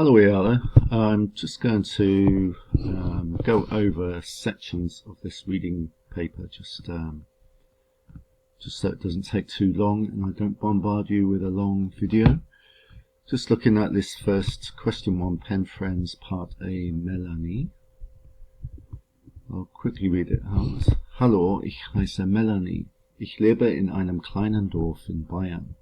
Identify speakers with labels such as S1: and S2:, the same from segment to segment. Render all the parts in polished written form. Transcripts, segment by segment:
S1: Hello, Ayala. I'm just going to go over sections of this reading paper, just so it doesn't take too long and I don't bombard you with a long video. Just looking at this first question 1, Pen Friends, Part A, Melanie. I'll quickly read it out. Hallo, ich heiße Melanie. Ich lebe in einem kleinen Dorf in Bayern.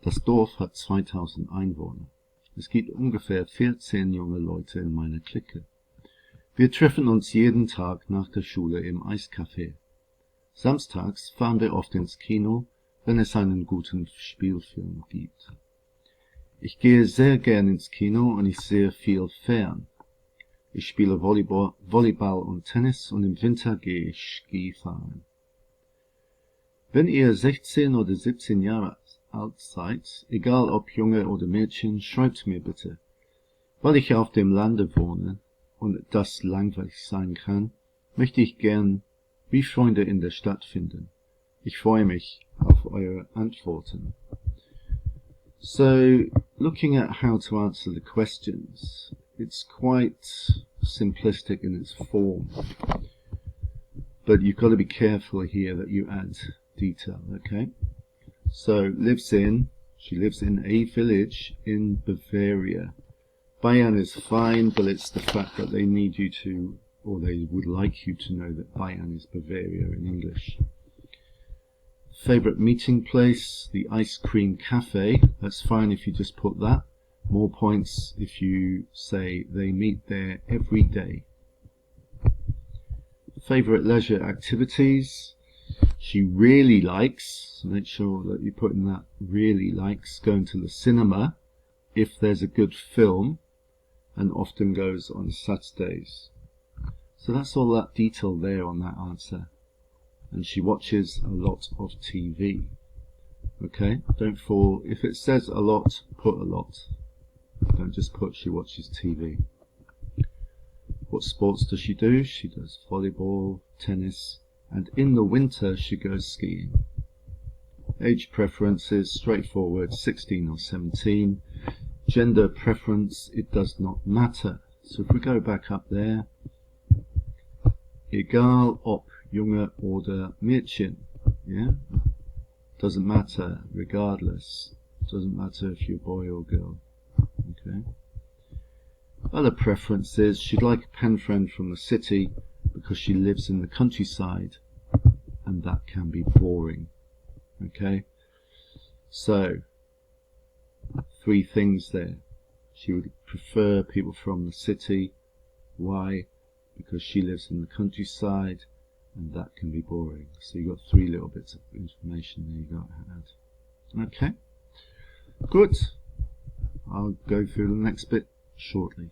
S1: Das Dorf hat 2000 Einwohner. Es gibt ungefähr 14 junge Leute in meiner Clique. Wir treffen uns jeden Tag nach der Schule im Eiscafé. Samstags fahren wir oft ins Kino, wenn es einen guten Spielfilm gibt. Ich gehe sehr gern ins Kino und ich sehe viel fern. Ich spiele Volleyball und Tennis und im Winter gehe ich Skifahren. Wenn ihr 16 oder 17 Jahre alt seid, egal ob Junge oder Mädchen, schreibt mir bitte. Weil ich auf dem Lande wohne und das langweilig sein kann, möchte ich gern Brieffreunde in der Stadt finden. Ich freue mich auf eure Antworten. So, looking at how to answer the questions, it's quite simplistic in its form, but you've got to be careful here that you add detail, okay? So, she lives in a village in Bavaria. Bayern is fine, but it's the fact that they need you to, or they would like you to know that Bayern is Bavaria in English. Favorite meeting place, the ice cream cafe. That's fine if you just put that. More points if you say they meet there every day. Favorite leisure activities. She really likes, make sure that you put in that really likes, going to the cinema if there's a good film, and often goes on Saturdays. So that's all that detail there on that answer. And she watches a lot of TV. Okay, don't fall, if it says a lot, put a lot. Don't just put she watches TV. What sports does she do? She does volleyball, tennis, and in the winter she goes skiing. Age preferences, straightforward, 16 or 17. Gender preference, it does not matter. So if we go back up there, egal ob Junge oder Mädchen, yeah? Doesn't matter, regardless. Doesn't matter if you're boy or girl, okay? Other preferences, she'd like a pen friend from the city because she lives in the countryside, and that can be boring, okay? So, 3 things there. She would prefer people from the city. Why? Because she lives in the countryside, and that can be boring. So you've got 3 little bits of information there you got to add. Okay, good. I'll go through the next bit shortly.